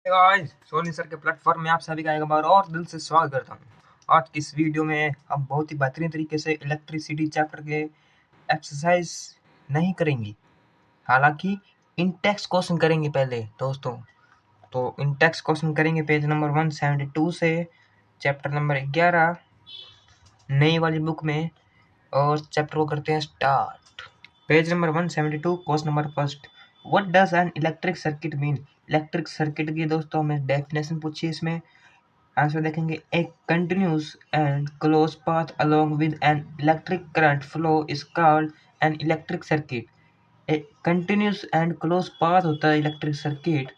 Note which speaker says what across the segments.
Speaker 1: Guys, Soni sir के platform में आप सभी का एक बार और दिल से स्वागत करता हूँ। आज की इस वीडियो में हम बहुत ही बेहतरीन तरीके से इलेक्ट्रिसिटी चैप्टर के एक्सरसाइज नहीं करेंगे। हालांकि इन टेक्स्ट क्वेश्चन करेंगे पहले दोस्तों। तो इन टेक्स्ट क्वेश्चन करेंगे पेज नंबर 172 से चैप्टर नंबर 11 नई वाली बुक में, और चैप्टर को करते हैं start. Page number 172, question number first. What does an electric circuit mean? Electric circuit की दोस्तों हमें डेफिनेशन पूछी इसमें। आंसर देखेंगे, a continuous and close path along with an electric current flow is called an electric circuit. A continuous and close path होता है electric circuit,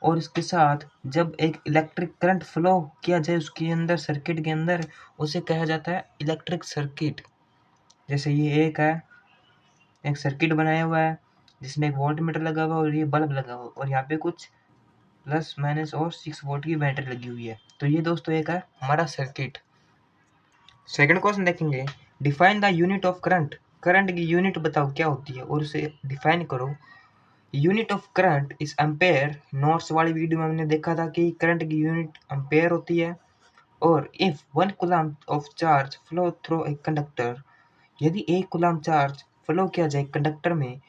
Speaker 1: और इसके साथ जब एक इलेक्ट्रिक करंट फ्लो किया जाए उसके अंदर, सर्किट के अंदर, उसे कहा जाता है इलेक्ट्रिक सर्किट। जैसे ये एक सर्किट बनाया हुआ है जिसमें एक वोल्ट मीटर लगा हुआ है और ये बल्ब लगा हुआ है, और यहाँ पे कुछ प्लस माइनस और 6 वोल्ट की बैटरी लगी हुई है। तो ये दोस्तों एक है हमारा सर्किट। सेकंड क्वेश्चन देखेंगे, define the unit of current. Current की यूनिट बताओ क्या होती है और उसे डिफाइन करो। Unit of current is ampere. Notes वाली वीडियो में हमने देखा था कि करंट की यूनिट एम्पेयर होती है। और if 1 coulomb of charge flow through a conductor, यदि 1 कूलम्ब चार्ज फ्लो किया जाए कंडक्टर में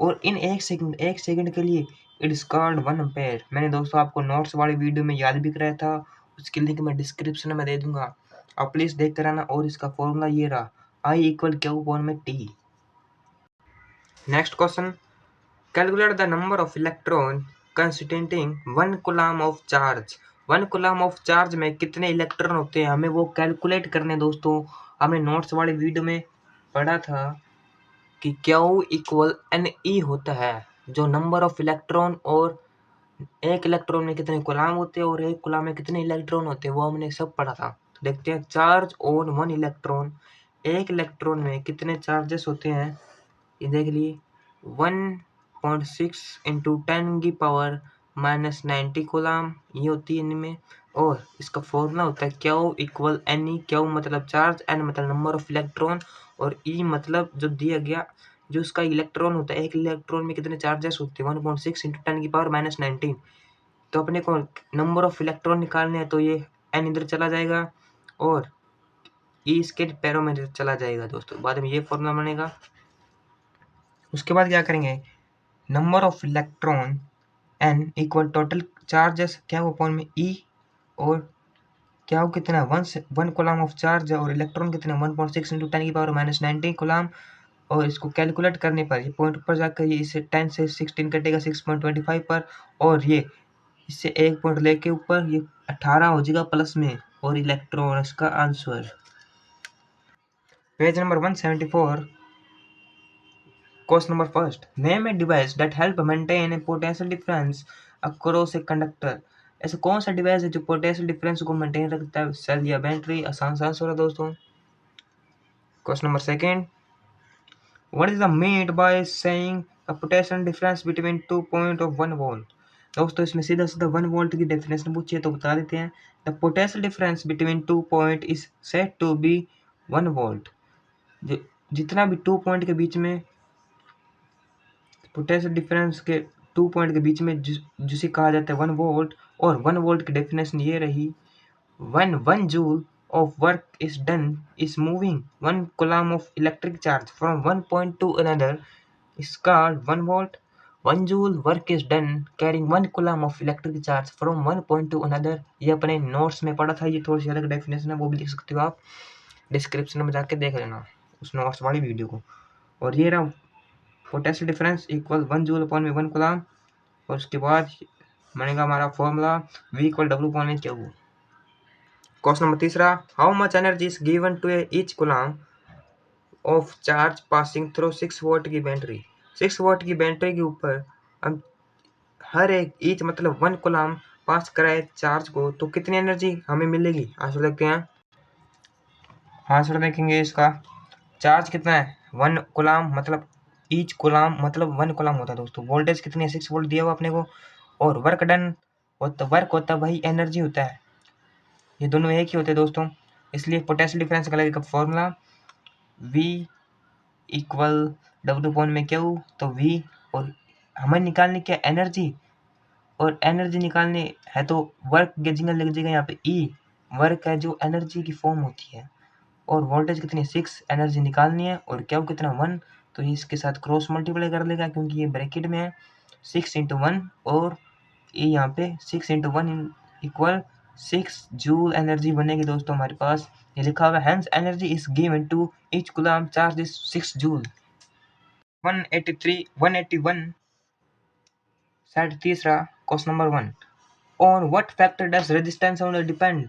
Speaker 1: और इन 1 सेकंड के लिए, इट इज कॉल्ड 1 एम्पेयर। मैंने दोस्तों आपको नोट्स वाली वीडियो में याद भी कराया था, उसकी लिंक मैं डिस्क्रिप्शन में दे दूंगा, आप प्लीज देख कर आना। और इसका फॉर्मूला ये रहा, आई इक्वल क्यू अपॉन में T. Next question, calculate the number of electron constituting 1 coulomb of charge. 1 coulomb of charge में कितने इलेक्ट्रॉन होते हैं, हमें वो कैलकुलेट करने दोस्तों। हमें नोट्स वाली वीडियो में पढ़ा था कि क्यू इक्वल एन ई होता है, जो नंबर ऑफ इलेक्ट्रॉन, और एक इलेक्ट्रॉन में कितने कूलम्ब होते हैं और एक कूलम्ब में कितने इलेक्ट्रॉन होते हैं, वो हमने सब पढ़ा था। तो देखते हैं, चार्ज ऑन 1 इलेक्ट्रॉन, एक इलेक्ट्रॉन में कितने चार्जेस होते हैं, ये देख लिए। 1.6 इंटू 10 की पावर माइनस 90 कूलम्ब ये होती है इनमें। और इसका फॉर्मूला होता है Q equal N E. Q मतलब चार्ज, एन मतलब नंबर ऑफ इलेक्ट्रॉन, और ई मतलब जो दिया गया, जो उसका इलेक्ट्रॉन होता है, एक इलेक्ट्रॉन में कितने चार्जेस होते हैं, 1.6 इंटू 10 की पावर माइनस 19। तो अपने को नंबर ऑफ इलेक्ट्रॉन निकालने हैं, तो ये एन इधर चला जाएगा और ई इसके पैरों में चला जाएगा दोस्तों। बाद में ये फॉर्मूला बनेगा। उसके बाद क्या करेंगे, number of electron N equal total charges क्या हो अपॉन में ई, और क्या हो कितना 1 कूलम्ब ऑफ चार्ज है और इलेक्ट्रॉन कितना 1.6 इंटू 10 की पावर माइनस 19 कूलम्ब। और इसको कैलकुलेट करने पर ये पॉइंट ऊपर जाकर ये इसे 10 से 16 कटेगा 6.25 पर, और ये इससे एक पॉइंट लेके ऊपर ये 18 हो जाएगा प्लस में, और इलेक्ट्रॉन इसका answer. Page number 174, question number first, name a device that help maintain A potential difference across a conductor. ऐसा कौन सा डिवाइस है जो पोटेंशियल डिफरेंस को मेंटेन रखता है, सेल या बैटरी? आसान सा आंसर है दोस्तों। Question number second, what is the meant by saying the potential difference between 2 point of 1 volt. दोस्तों इसमें सीधा सीधा 1 वोल्ट की डेफिनेशन पूछी है तो बता देते हैं। The potential difference between 2 point is said to be 1 volt. जितना भी 2 पॉइंट के बीच में, पोटेंशियल डिफरेंस के 2 पॉइंट के बीच में जिसे कहा जाता है 1 वोल्ट। और 1 वोल्ट की डेफिनेशन ये रही, when 1 joule of work is done is moving 1 coulomb of electric charge from one point to another is called 1 volt. 1 joule work is done carrying 1 coulomb of electric charge from one point to another। ये अपने notes में पढ़ा था, ये थोड़ी सी अलग definition है, वो भी लिख सकते हो आप, डिस्क्रिप्शन में जाके देख लेना उस नोट्स वाली वीडियो को। और ये रहा potential difference equal 1 joule upon में 1 कूलम्ब, और उसके बाद बनेगा हमारा formula V equal W upon में क्यू। क्वेश्चन नंबर तीसरा, how much energy is given to each coulomb of charge passing through 6 volt की बैटरी। 6 वोल्ट की बैटरी के ऊपर हम हर एक ईच मतलब 1 कूलम्ब पास कराए चार्ज को, तो कितनी एनर्जी हमें मिलेगी? आंसर देखते हैं। आंसर देखेंगे इसका, चार्ज कितना है 1 कूलम्ब, मतलब ईच कूलम्ब मतलब 1 कूलम्ब होता है दोस्तों। वोल्टेज कितनी है 6 वोल्ट दिया हुआ अपने को, और वर्क डन होता, वर्क होता वही एनर्जी होता है, ये दोनों एक ही होते हैं दोस्तों। इसलिए पोटेंशियल डिफरेंस का लगेगा formula V equal W upon में क्यू। तो V और हमें निकालने की एनर्जी, और एनर्जी निकालनी है तो वर्क गेजिंग लग जाएगा यहाँ पे ई, वर्क है जो एनर्जी की फॉर्म होती है, और वोल्टेज कितनी 6 एनर्जी निकालनी है, और क्या कितना 1, तो इसके साथ क्रॉस मल्टीप्लाई कर लेगा क्योंकि ये ब्रैकेट में है 6 × 1, और ये यहाँ पे 6 × 1 इक्वल 6 जूल एनर्जी बनेगी दोस्तों हमारे पास। ये लिखा हुआ है hence energy is given to each coulomb charge is 6 joule. 181 set तीसरा question number 1, on what factor does resistance on depend,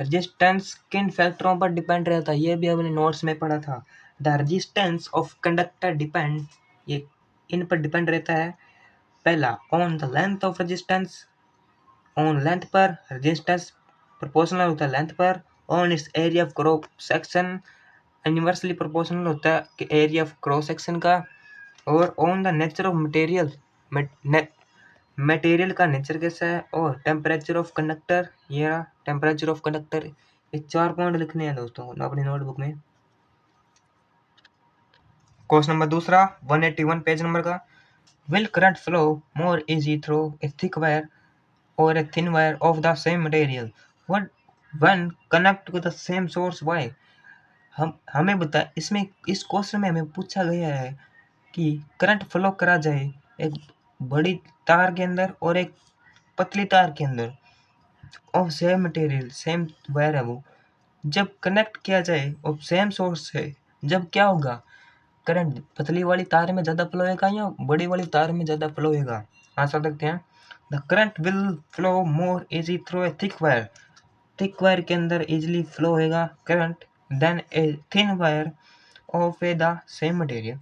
Speaker 1: resistance किन फैक्टरों पर डिपेंड रहता है, ये भी हमने नोट्स में पढ़ा था। The resistance of conductor depend, ये इन पर डिपेंड रहता है। पहला on the length of resistance, on length पर, रेजिस्टेंस प्रोपोर्शनल होता है लेंथ पर। On it's area of cross section, inversely proportional होता है कि एरिया ऑफ क्रॉस सेक्शन का। और on the nature of material, material का नेचर कैसा है। और टेम्परेचर ऑफ कंडक्टर, ये रहा टेम्परेचर ऑफ कंडक्टर। ये 4 पॉइंट लिखने हैं दोस्तों अपनी नोटबुक में। क्वेश्चन नंबर दूसरा 181 पेज नंबर का, will current flow more easy through a thick wire और a thin wire of the same material what when connect with the same source why. हमें बता, इसमें इस क्वेश्चन में हमें पूछा गया है कि करंट फ्लो करा जाए एक बड़ी तार के अंदर और एक पतली तार के अंदर और सेम मटेरियल सेम वायर है वो, जब कनेक्ट किया जाए और सेम सोर्स से, जब क्या होगा, करंट पतली वाली तार में ज़्यादा फ्लो होगा या बड़ी वाली तार में ज़्यादा फ्लो होगा। आंसर देखते हैं। The current will flow more easy through a thick wire, thick wire के अंदर इजीली फ्लो होगा current than a thin wire of the same material.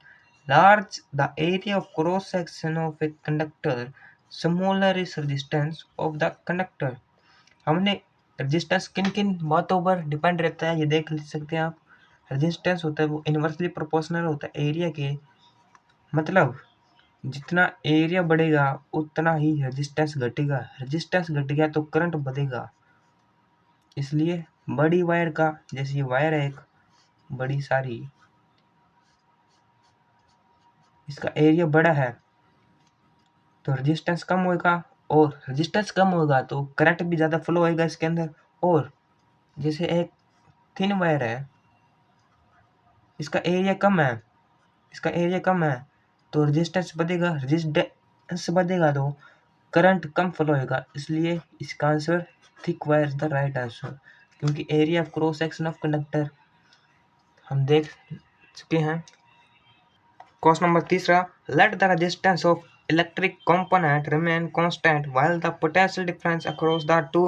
Speaker 1: Large the area of cross section of a conductor, smaller is resistance of the conductor. हमने resistance किन किन बातों पर depend रहता है ये देख सकते हैं आप। रेजिस्टेंस होता है वो इनवर्सली प्रोपोर्शनल होता है एरिया के, मतलब जितना एरिया बढ़ेगा उतना ही रेजिस्टेंस घटेगा, रेजिस्टेंस घट गया तो करंट बढ़ेगा। इसलिए बड़ी वायर का, जैसे ये वायर है एक बड़ी सारी, इसका एरिया बड़ा है तो रेजिस्टेंस कम होगा, और रेजिस्टेंस कम होगा तो करंट भी ज़्यादा फ्लो होएगा इसके अंदर। और जैसे एक थिन वायर है, इसका एरिया कम है, इसका एरिया कम है तो रेजिस्टेंस बढ़ेगा, रेजिस्टेंस बढ़ेगा तो करंट कम फ्लो होएगा। इसलिए इसका answer thick wire is the right answer, क्योंकि area of cross section of conductor हम देख चुके हैं। क्वेश्चन नंबर तीसरा, let the resistance of electric component remain constant while the potential difference across the two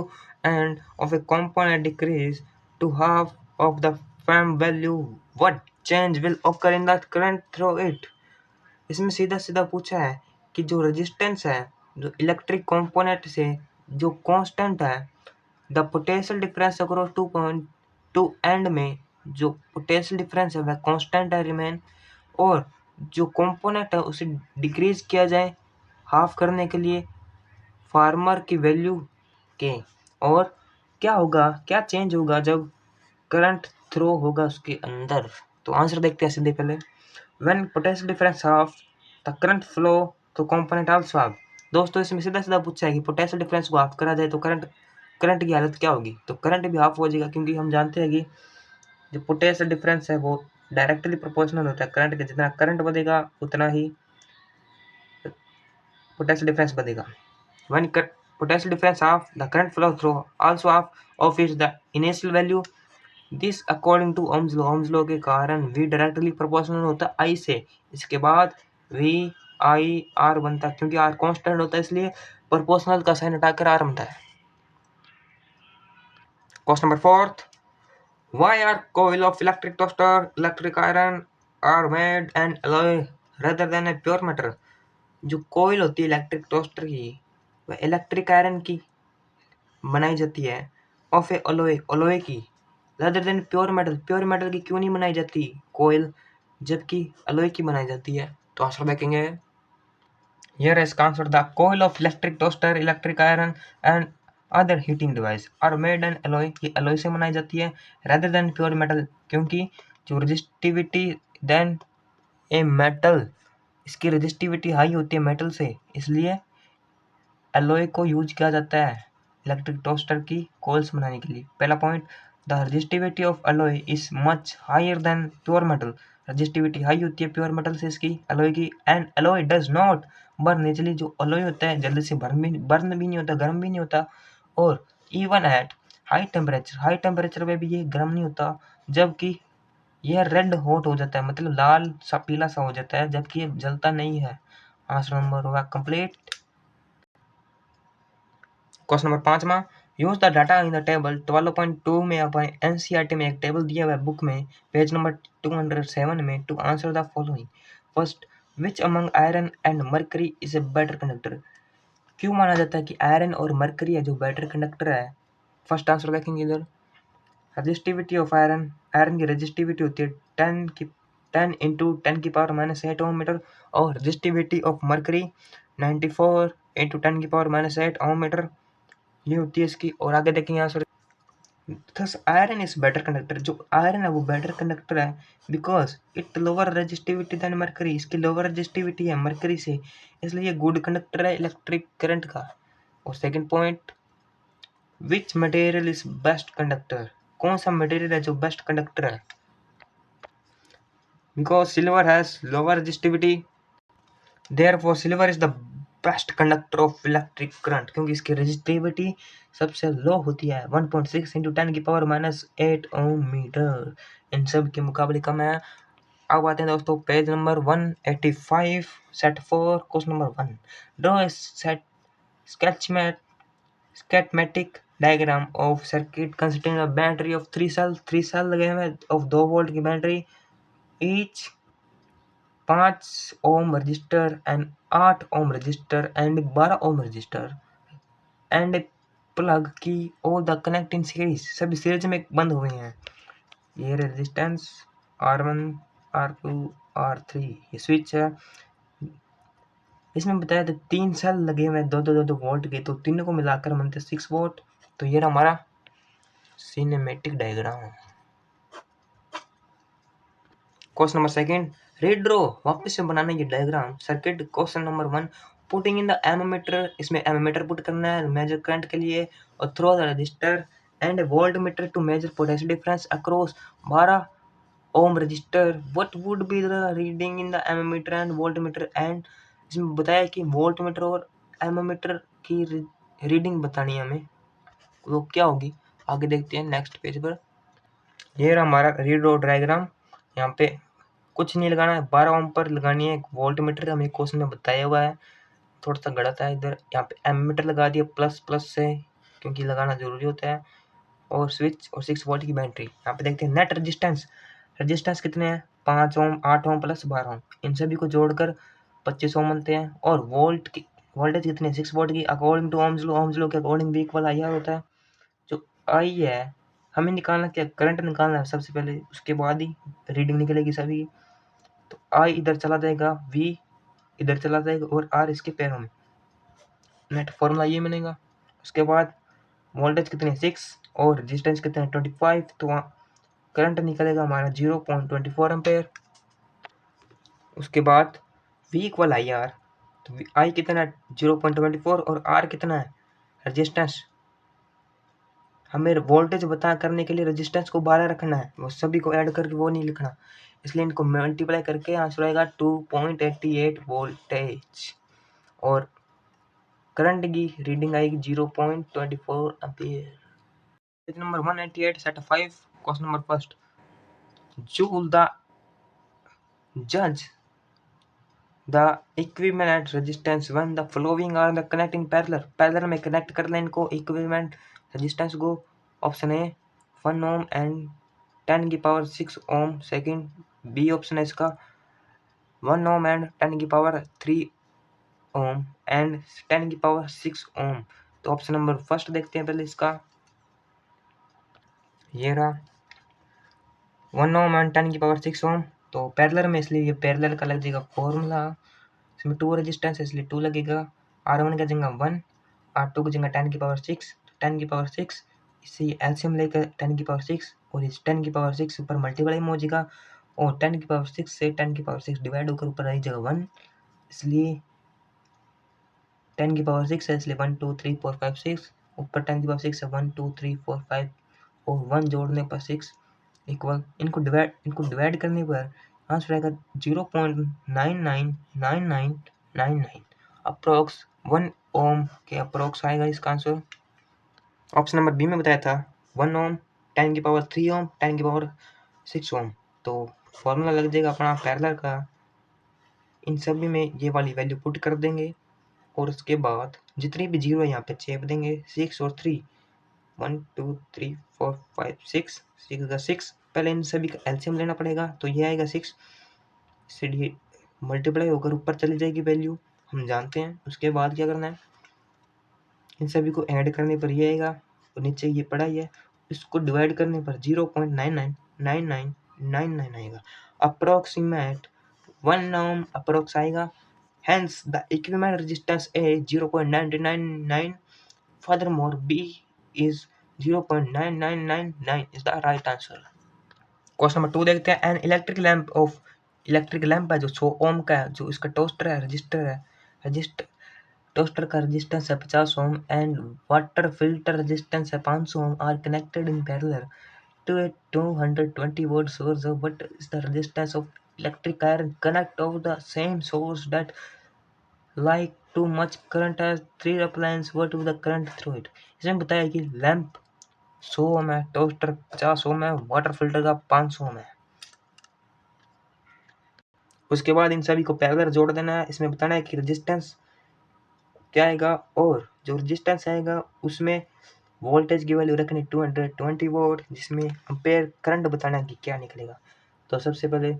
Speaker 1: ends of a component decrease to half of the firm value. What change will occur in the current through it? इसमें सीधा सीधा पूछा है कि जो resistance है जो electric component से जो कांस्टेंट है, the potential difference across two end में जो पोटेंशियल डिफरेंस है वह कांस्टेंट है रिमेन, और जो कंपोनेंट है उसे डिक्रीज किया जाए हाफ करने के लिए फार्मर की वैल्यू के। और क्या होगा, क्या चेंज होगा जब करंट थ्रो होगा उसके अंदर। तो आंसर देखते हैं सीधे पहले। When potential difference half the current flow तो कंपोनेंट आल्सो हाफ। दोस्तों इसमें सीधा सीधा पूछा है कि पोटेंशियल डिफरेंस को हाफ करा जाए तो करंट की हालत क्या होगी, तो करंट भी हाफ हो जाएगा, क्योंकि हम जानते हैं कि जो पोटेंशियल डिफरेंस है वो डायरेक्टली प्रोपोर्शनल होता है करंट के, जितना करंट बढ़ेगा उतना ही पोटेंशियल डिफरेंस बढ़ेगा। When potential difference of the current flow through also of is the initial value. This according to Ohm's law. Ohm's law के कारण V directly proportional होता है I से, इसके बाद V I R बनता है, क्योंकि R कांस्टेंट होता है इसलिए प्रोपोर्शनल का साइन हटाकर R बनता है। Question number 4, why are coil of electric toaster, electric iron are made and alloy rather than a pure metal? जो कोयल होती है इलेक्ट्रिक टोस्टर की वह इलेक्ट्रिक आयरन की बनाई जाती है, ऑफ ए अलोए की, रादर देन प्योर मेटल की क्यों नहीं बनाई जाती कोयल, जबकि अलोए की बनाई जाती है। तो आंसर देखेंगे। हियर इसका answer, the coil of electric toaster, electric iron and other heating device are made an alloy, ये एलोय से बनाई जाती है, रादर देन प्योर मेटल, क्योंकि जो रेजिस्टिविटी देन ए मेटल, इसकी रेजिस्टिविटी हाई होती है मेटल से, इसलिए एलॉय को यूज किया जाता है इलेक्ट्रिक टोस्टर की कोल्स बनाने के लिए। पहला point, the resistivity of alloy is much higher than pure metal. Resistivity high होती है प्योर मेटल से इसकी एलॉय की। And alloy does not burn easily. जो एलॉय होता है जल्दी से बर्न भी नहीं होता, गर्म भी नहीं होता। और इवन एट हाई टेम्परेचर पे भी ये गर्म नहीं होता, जबकि यह रेड हॉट हो जाता है, मतलब लाल सा पीला सा हो जाता है, जबकि ये जलता नहीं है। आंसर नंबर होगा कंप्लीट। क्वेश्चन नंबर 5वां, use the data in the table 12.2 में अपने एनसीईआरटी में एक टेबल दिया हुआ है बुक में पेज नंबर 207 में to answer the following. First, which among iron and mercury is a better conductor. क्यों माना जाता है कि आयरन और मरकरी है जो बेटर कंडक्टर है। फर्स्ट आंसर देखेंगे इधर, रजिस्टिविटी ऑफ आयरन, आयरन की रजिस्टिविटी होती है 10 इंटू 10⁻⁸ ओम मीटर, और resistivity of mercury 94 into 10⁻⁸ ohm metre ये होती है इसकी। और आगे देखेंगे answer, thus iron is better conductor. जो आयरन है वो बेटर कंडक्टर है because it lower resistivity than mercury. इसकी लोअर रजिस्टिविटी है मरकरी से, इसलिए ये गुड कंडक्टर है इलेक्ट्रिक करंट का। और second point, which material is best conductor. कौन सा मटेरियल है जो बेस्ट कंडक्टर है। Because silver has lower resistivity, therefore silver is the best conductor of electric current, क्योंकि इसकी रजिस्टिविटी सबसे लो होती है 1.6 इंटू 10⁻⁸ ओम मीटर, इन सब के मुकाबले कम है। अब आते हैं दोस्तों page number 185 set 4 question number 1, draw a set schematic diagram of circuit consisting of battery of 3 cell लगे हुए ऑफ 2 वोल्ट की battery, each 5 ohm resistor and 8 ohm resistor and 12 ohm resistor and plug key all the connect in series. सभी series में बंद हुए हैं। ये resistance R1 R2 R3 ये स्विच है। इसमें बताया था 3 सेल लगे हुए हैं 2 वोल्ट के, तो तीनों को मिलाकर बनते 6 वोल्ट। तो ये रहा हमारा cinematic diagram. Question number second, redraw वापस से बनाना ये diagram circuit. Question number 1, putting in the ammeter, इसमें एमीमीटर पुट करना है मेजर करंट के लिए, और through the resistor and voltmeter to measure potential difference across 12 ohm resistor. What would be the reading in the ammeter and voltmeter. And इसमें बताया कि volt meter और एमीमीटर की रीडिंग बतानी है हमें, वो क्या होगी आगे देखते हैं नेक्स्ट पेज पर। ये रहा हमारा रीड्रॉ डायग्राम। यहाँ पे कुछ नहीं लगाना है, 12 ओम पर लगानी है वोल्ट मीटर, हमें क्वेश्चन में बताया हुआ है। थोड़ा सा गलत है इधर, यहाँ पे एमीमीटर लगा दिया प्लस प्लस से क्योंकि लगाना जरूरी होता है, और स्विच और 6 वोल्ट की बैटरी। यहाँ पे देखते हैं नेट रेजिस्टेंस, रेजिस्टेंस कितने हैं 5 ओम 8 ओम प्लस 12 ओम, इन सभी को जोड़कर 25 ओम बनते हैं। और वोल्ट की वोल्टेज कितने 6 वोल्ट की, अकॉर्डिंग टू ओम्स लॉ के अकॉर्डिंग भी इक्वल आई आर होता है। जो आई है हमें निकालना, क्या करंट निकालना है सबसे पहले, उसके बाद ही रीडिंग निकलेगी सभी। तो आई इधर चला जाएगा, वी इधर चला जाएगा, और आर इसके पैरों में, नेट फॉर्मूला ये बनेगा। उसके बाद वोल्टेज कितने 6 और रेजिस्टेंस कितने 25, तो करंट निकलेगा हमारा 0.24 एम्पेयर। उसके बाद V इक्वल आई आर, तो आई कितना है 0.24 और आर कितना है रेजिस्टेंस। हमें वोल्टेज बता करने के लिए रेजिस्टेंस को 12 रखना है, वो सभी को ऐड करके वो नहीं लिखना, इसलिए इनको मल्टीप्लाई करके आंसर आएगा 2.88 वोल्टेज। और करंट की रीडिंग आएगी 0.24 ampere. Page number 188 set 5 question number first, joule the जज the equivalent resistance when the following are the connecting parallel में कनेक्ट कर लें इनको इक्विवेलेंट रेजिस्टेंस को। Option A 1 ohm and 10⁶ ohm, second B option है इसका 1 ohm and 10⁻³ Om and 10⁶ ओम। तो option number first देखते हैं पहले इसका, ये रहा 1 ओम एंड 10⁶ ओम, तो पैरेलल में इसलिए ये पैरेलल का लग जाएगा फॉर्मूला। इसमें 2 रेजिस्टेंस है इसलिए 2 लगेगा, R1 का जगह 1, R2 की जगह 10⁶, 10⁶, इसे एलसीएम लेकर 10⁶, और इस 10⁶ ऊपर मल्टीप्लाई में हो जाएगा, और 10⁶ से 10⁶ डिवाइड होकर ऊपर आई जगह 1, इसलिए 10 की पावर 6 है इसलिए 1 2 3 4 5 6, ऊपर 10 की पावर 6 है 1 2 3 4 5 और 1 जोड़ने पर 6 इक्वल, इनको डिवाइड करने पर आंसर आएगा 0.999999 अप्रोक्स 1 ओम के अप्रोक्स आएगा इसका आंसर। ऑप्शन नंबर बी में बताया था 1 ओम, 10 की पावर 3 ओम, 10 की पावर 6 ओम। तो फॉर्मूला लग जाएगा अपना पैरेलल का, इन सभी में ये वाली वैल्यू पुट कर देंगे और उसके बाद जितनी भी जीरो है यहाँ पे चेप देंगे 6 और 3, 1 2 3 4 5 6, 6 का 6, पहले इन सभी का एलसीएम लेना पड़ेगा तो ये आएगा 6 से मल्टीप्लाई होकर ऊपर चली जाएगी वैल्यू, हम जानते हैं। उसके बाद क्या करना है, इन सभी को ऐड करने पर ये आएगा और नीचे ये पड़ा ही है, इसको डिवाइड करने पर 0.999999 आएगा। अप्रोक्सीमेट 1 ओम अप्रोक्स आएगा, hence the equivalent resistance A is 0.9999, furthermore B is 0.9999 is the right answer। Question number 2 देखते हैं। एन इलेक्ट्रिक लैंप है जो 100 ओम का है, जो इसका टोस्टर है रजिस्टर टोस्टर का रेजिस्टेंस है 50 ohm and water filter resistance है 500 ohm are connected in parallel to a 220 volt source of what is the resistance of electric iron connect of the same source that like too much current as 3 appliance what is the current through it। इसमें बताया कि lamp 100 ओम है, toaster 50 ओम है, water filter का 500 ओम है। उसके बाद इन सभी को पैरेलल जोड़ देना है, इसमें बताना है कि रेजिस्टेंस क्या आएगा और जो रेजिस्टेंस आएगा उसमें वोल्टेज की वैल्यू रखनी 220 वोल्ट, जिसमें एम्पेयर करंट बताना है कि क्या निकलेगा। तो सबसे पहले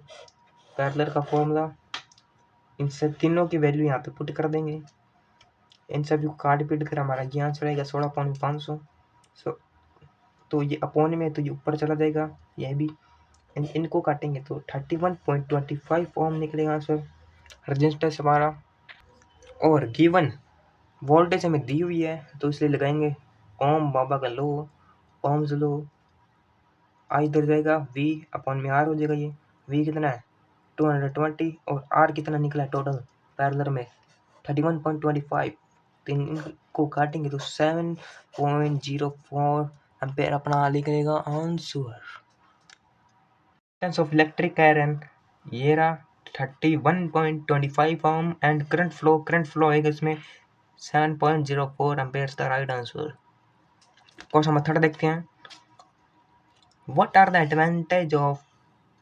Speaker 1: पैरेलल का फॉर्मूला, इन सब तीनों की वैल्यू यहाँ पे पुट कर देंगे, इन सभी को काट पीट कर हमारा ये आंसर आएगा 16.500। तो ये अपॉन में तो ये ऊपर चला जाएगा, यह भी इनको काटेंगे तो 31.25 ओम निकलेगा आंसर रेजिस्टेंस हमारा। और गिवन वोल्टेज हमें दी हुई है तो इसलिए लगाएंगे ओम बाबा का लो, ओम्स लो, आई इधर जाएगा V अपॉन में R हो जाएगा। ये V कितना है 220 और R कितना निकला टोटल पैरेलल में 31.25, तो इनको काटेंगे तो 7.04 एम्पेयर अपना निकलेगा answer. Resistance of electric iron ये रहा 31.25 ओम एंड करंट फ्लो आएगा इसमें 7.04 ampere the right answer. Question number 3 देखते हैं। What are the advantage of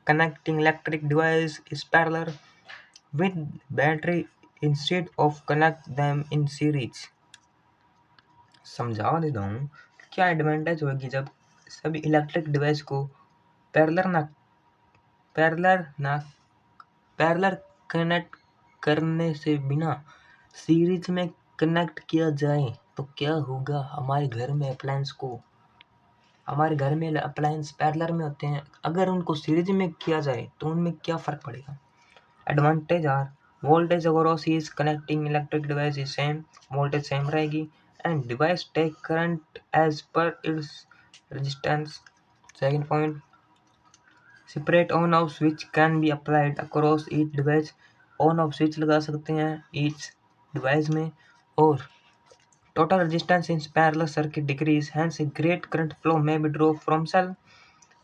Speaker 1: connecting electric device is parallel with battery instead of connect them in series। समझा देता हूँ क्या एडवांटेज होगी जब सभी इलेक्ट्रिक डिवाइस को पैरेलल कनेक्ट करने से बिना सीरीज में कनेक्ट किया जाए तो क्या होगा। हमारे घर में अप्लायंस पैरेलल में होते हैं, अगर उनको सीरीज में किया जाए तो उनमें क्या फ़र्क पड़ेगा। Advantage are voltage across is connecting electric device is same, voltage same रहेगी and device take current as per its resistance. Second point, separate on off switch can be applied across each device, on off switch लगा सकते हैं each device में। और total resistance in parallel circuit decrease, hence a great current flow may be drawn from cell।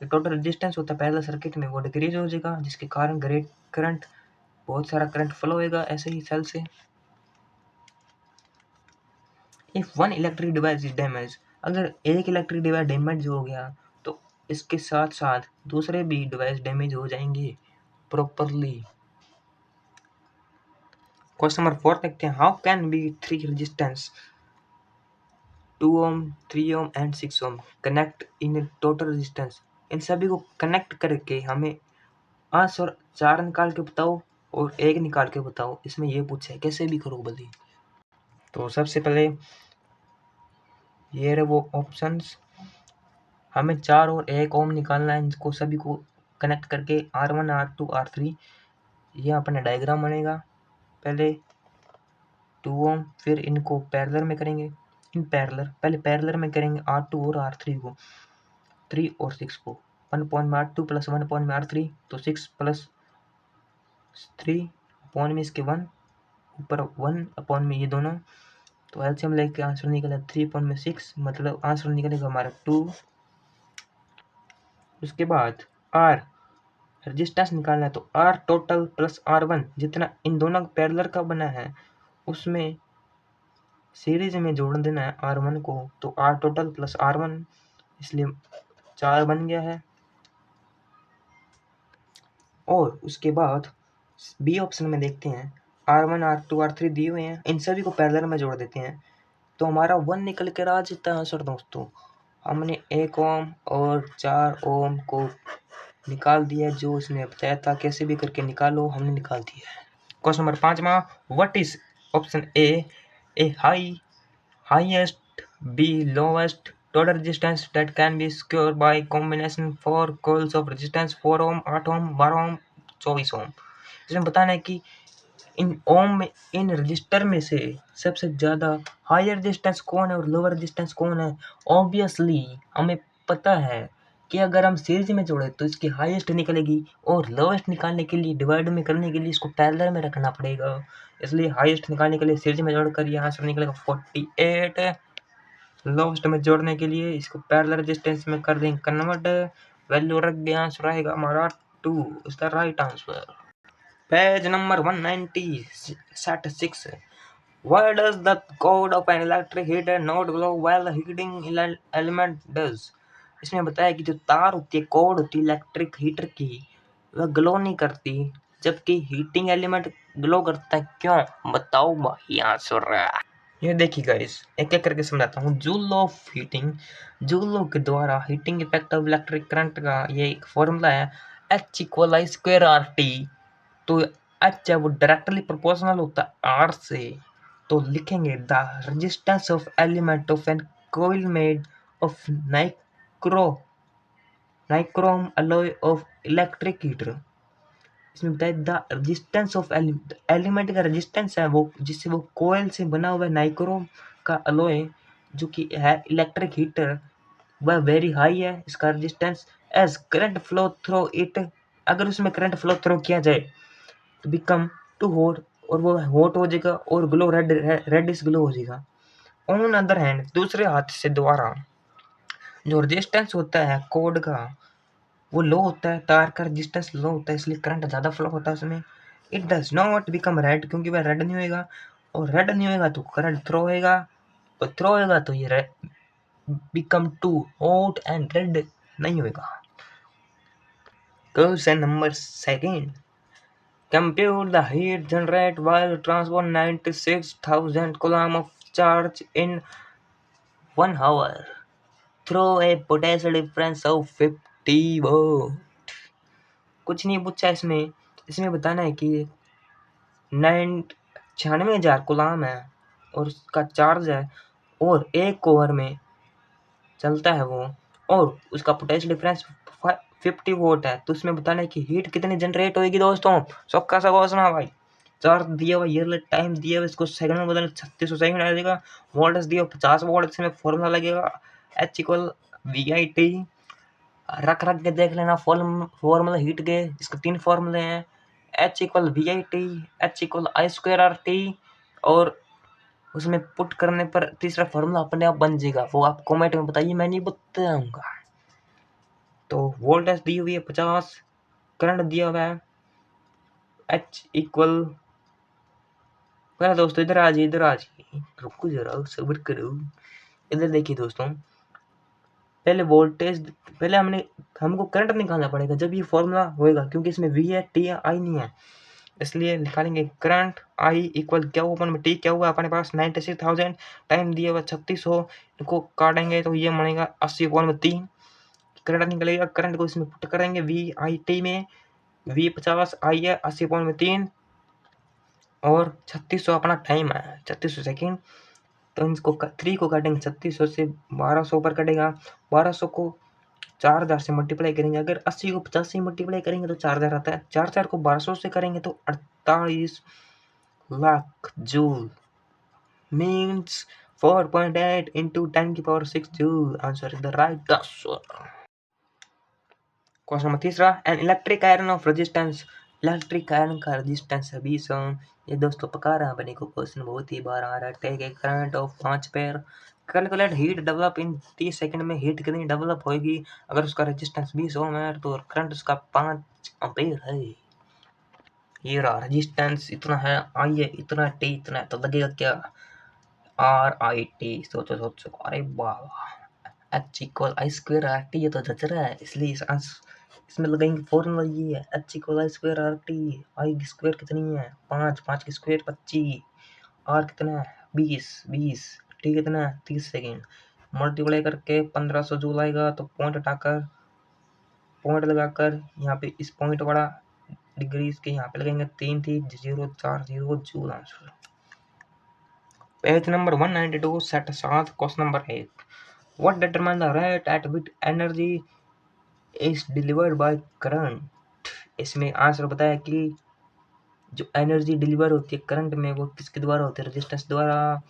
Speaker 1: Total resistance होता है parallel circuit में वो decrease हो जाएगा, जिसके कारण ग्रेट करंट बहुत सारा करंट फ्लो होएगा ऐसे ही सेल से। If one electric device is damage, अगर एक इलेक्ट्रिक डिवाइस डैमेज हो गया तो इसके साथ साथ दूसरे भी डिवाइस डैमेज हो जाएंगे प्रॉपरली। क्वेश्चन नंबर 4 देखते हैं। How can be 3 resistance 2 ohm 3 ohm and 6 ohm connect in total resistance. इन सभी को कनेक्ट करके हमें आंसर 4 निकाल के बताओ और 1 निकाल के बताओ, इसमें ये पूछा है कैसे भी करो बल्कि। तो सबसे पहले ये रहे वो ऑप्शंस, हमें 4 और 1 ओम निकालना है, इनको सभी को कनेक्ट करके R1 R2 R3 ये अपना डायग्राम बनेगा। पहले 2 ओम, फिर इनको पैरेलल में करेंगे, पहले पैरेलल में करेंगे R2 और R3 को, 3 और 6 को, 1 अपॉन में R2 प्लस 1 अपॉन में R3, तो 6 प्लस 3 अपॉन में इसके 1 ऊपर 1 अपॉन में ये दोनों, तो एलसीएम लेके आंसर निकला 3.6, मतलब आंसर निकलेगा हमारा 2। उसके बाद आर रेजिस्टेंस निकालना है, तो आर टोटल प्लस R1 जितना इन दोनों पैरेलल का बना है उसमें सीरीज में जोड़ देना है R1 को, तो आर टोटल प्लस R1, इसलिए 4 बन गया है। और उसके बाद बी ऑप्शन में देखते हैं R1 R2 R3 दिए हुए हैं, इन सभी को पैरेलल में जोड़ देते हैं तो हमारा 1 निकल कर आ जाता है आंसर दोस्तों। हमने 1 ओम और 4 ओम को निकाल दिया, जो इसने बताया था कैसे भी करके निकालो, हमने निकाल दिया है। क्वेश्चन नंबर 5वां, what is option A highest, B lowest total resistance that can be secured by combination 4 coils of resistance 4 ohm 8 ohm 12 ohm 24 ohm। इसमें बताना है कि इन ओम में, इन रजिस्टर में से सबसे ज़्यादा हायर रेजिस्टेंस कौन है और लोअर रेजिस्टेंस कौन है। ऑब्वियसली हमें पता है कि अगर हम सीरीज में जोड़े तो इसकी हाईएस्ट निकलेगी, और लोवेस्ट निकालने के लिए, डिवाइड में करने के लिए इसको पैरेलल में रखना पड़ेगा, इसलिए हाईएस्ट निकालने के लिए सीरीज में जोड़कर ये आंसर निकलेगा 48। लोवेस्ट में जोड़ने के लिए इसको पैरेलल रेजिस्टेंस में कर देंगे कन्वर्ट, वैल्यू रख के आंसर आएगा हमारा 2 is the right answer. Page number 196। Why does the cord of an electric heater not glow while the heating element does? इसमें बताया कि जो तार होती है, कॉर्ड होती है इलेक्ट्रिक हीटर की, वह ग्लो नहीं करती जबकि हीटिंग एलिमेंट ग्लो करता है। क्यों बताओ भाई आंसर। ये देखिए गाइस, एक एक करके समझाता हूँ। जूल ऑफ हीटिंग, जूल के द्वारा heating effect of electric current का ये एक फॉर्मूला है, H equal I square R T. तो H है वो डायरेक्टली प्रोपोर्शनल होता है R से, तो लिखेंगे the resistance of element of an coil made of nichrome alloy of electric heater. इसमें बताया द रेजिस्टेंस ऑफ एलिमेंट का रेजिस्टेंस है वो, जिससे वो कोयल से बना हुआ नाइक्रोम का अलॉय जो कि है इलेक्ट्रिक हीटर, वह वेरी हाई है इसका resistance. As current flow through it, अगर उसमें करंट फ्लो थ्रू किया जाए तो बिकम टू हॉट, और वो हॉट हो जाएगा और ग्लो रेडिश ग्लो हो जाएगा। ऑन अदर हैंड, दूसरे हाथ से द्वारा जो रेजिस्टेंस होता है कोड का वो लो होता है, तार का रेजिस्टेंस लो होता है, इसलिए करंट ज़्यादा फ्लो होता है उसमें। It does not become red, क्योंकि वह रेड नहीं होएगा, और रेड नहीं होएगा तो करंट थ्रो होएगा, और थ्रो होएगा तो ये become too hot and red नहीं होएगा। Question number 2, compute the heat generated while transport 96,000 coulomb of charge in 1 hour through a potential difference of 50 volt। कुछ नहीं पूछा इसमें, इसमें बताना है कि 96,000 गुलाम है और उसका चार्ज है, और 1 ओवर में चलता है वो, और उसका पोटेंशियल डिफरेंस 50 वोल्ट है। तो उसमें बताना है कि हीट कितनी जनरेट होगी दोस्तों। सबका सब क्वेश्चन है भाई। चार्ज दिया हुआ, ईयरली टाइम दिया हुआ, इसको सेकंड में बदलना 3600 सेकंड आ जाएगा। वोल्टेज दिया 50 वोल्ट, इसमें फॉर्मूला लगेगा H इक्वल VIT। रख के देख लेना फॉर्मूला हीट के, इसके 3 फॉर्मूले हैं, H equal VIT, H equal I square R T, और उसमें पुट करने पर तीसरा फॉर्मूला अपने आप बन जाएगा। वो आप कमेंट में बताइए, मैं नहीं बताऊंगा। तो वोल्टेज दी हुई है 50, करंट दिया हुआ है H इक्वल, दोस्तों इधर आ जाइए, इधर आ जाइए, रुको जरा सब्र करो। इधर देखिए दोस्तों, पहले वोल्टेज, पहले हमको करंट निकालना पड़ेगा जब ये फॉर्मूला होएगा, क्योंकि इसमें V है, T है, I नहीं है, इसलिए निकालेंगे करंट I इक्वल क्या हुआ अपन में, T क्या हुआ अपने पास 96,000, टाइम दिया हुआ 3600, इनको काटेंगे तो ये बनेगा 80/3। करंट निकलेगा, करंट को इसमें पुट करेंगे VIT में, V 50, I है 80/3, और 3600 अपना टाइम है, 3600 सेकेंड। तो इसको 3 को काटेंगे 3600 से, 1200 पर कटेगा, 1200 को 4000 से मल्टीप्लाई करेंगे, अगर 80 को 50 से मल्टीप्लाई करेंगे तो 4000 आता है, 4000 को 1200 से करेंगे तो 48 lakh joule, means 4.8 into 10⁶ joule. Answer is the right answer. Question number 3, an electric iron of resistance electric iron का रेजिस्टेंस है 20 ओम। ये दोस्तों पका रहा बने को क्वेश्चन बहुत ही बार आ रहा है। Take a current of 5 ampere, calculate heat develop in 30 second में हीट कितनी डेवलप होगी अगर उसका रेजिस्टेंस 20 ओम है तो करंट उसका 5 एम्पीयर है। ये रहा रेजिस्टेंस इतना है, आई है इतना, टी इतना है, तो लगेगा क्या आर आई टी। सोचो सोचो, अरे वाह, H equal I square R T, ये तो जच रहा है, इसलिए इसमें लगाएंगे फॉर्मूला ये है H equal I square R T. आई की स्क्वायर कितनी है 5, 5 की स्क्वायर 25, आर कितना है 20, 20, टी कितना है 30 सेकेंड। मल्टीप्लाई करके 1500 जूल आएगा, तो पॉइंट हटाकर पॉइंट लगाकर यहाँ पे इस पॉइंट वाला डिग्री इसके यहाँ पे लगेंगे 33040 joule answer. Page number 192 set 7 question number 8, what determine the rate at which energy is delivered by current. इसमें आंसर बताया कि जो एनर्जी डिलीवर होती है करंट में वो किसके द्वारा होती है, रेजिस्टेंस द्वारा।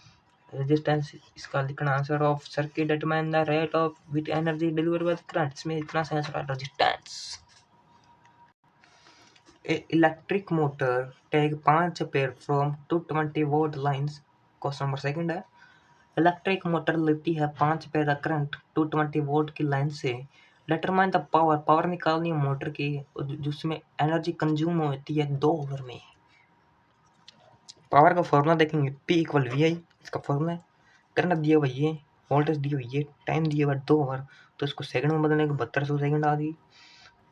Speaker 1: रेजिस्टेंस इसका लिखना answer of circuit determine the rate of which energy deliver by current, इसमें इतना सा answer resistance. A electric motor take 5 ampere from 220 volt lines, question number second है। इलेक्ट्रिक मोटर लेती है 5 पेयर का करंट 220 वोल्ट की लाइन से। Determine the power, power निकालनी है मोटर की जिसमें एनर्जी कंज्यूम होती है 2 आवर में। पावर का फॉर्मूला देखेंगे, P इक्वल वी आई, इसका फॉर्मूला है। करंट दिया हुआ ये, वोल्टेज दी हुई ये, टाइम दिया हुआ 2 आवर, तो इसको सेकंड में बदलने को 7200 सेकंड आ गई।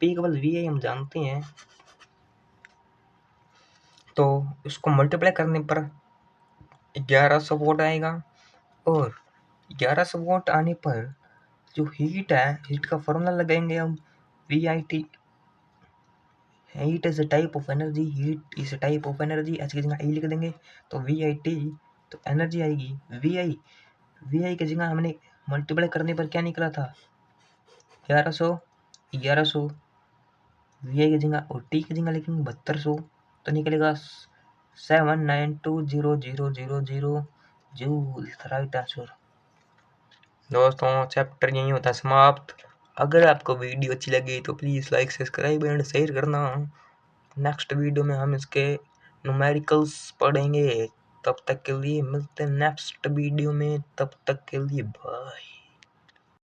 Speaker 1: P इक्वल वी आई हम जानते हैं, तो इसको मल्टीप्लाई करने पर 1100 वोल्ट आएगा। और 1100 वोल्ट आने पर जो हीट है, हीट का फॉर्मूला लगाएंगे हम, V I T. Heat is a type of energy, heat is a type of energy, H की जगह ई लिख देंगे, तो वी आई टी, तो एनर्जी आएगी वी आई। वी आई की जगह हमने मल्टीप्लाई करने पर क्या निकला था 1100, 1100 वी आई की जगह और टी की जगह लिखेंगे 7200, तो निकलेगा 7920000 जूल, राइट आंसर। दोस्तों चैप्टर यही होता है समाप्त। अगर आपको वीडियो अच्छी लगी तो please like subscribe and share करना। नेक्स्ट वीडियो में हम इसके न्यूमेरिकल्स पढ़ेंगे। तब तक के लिए मिलते हैं नेक्स्ट वीडियो में, तब तक के लिए बाय।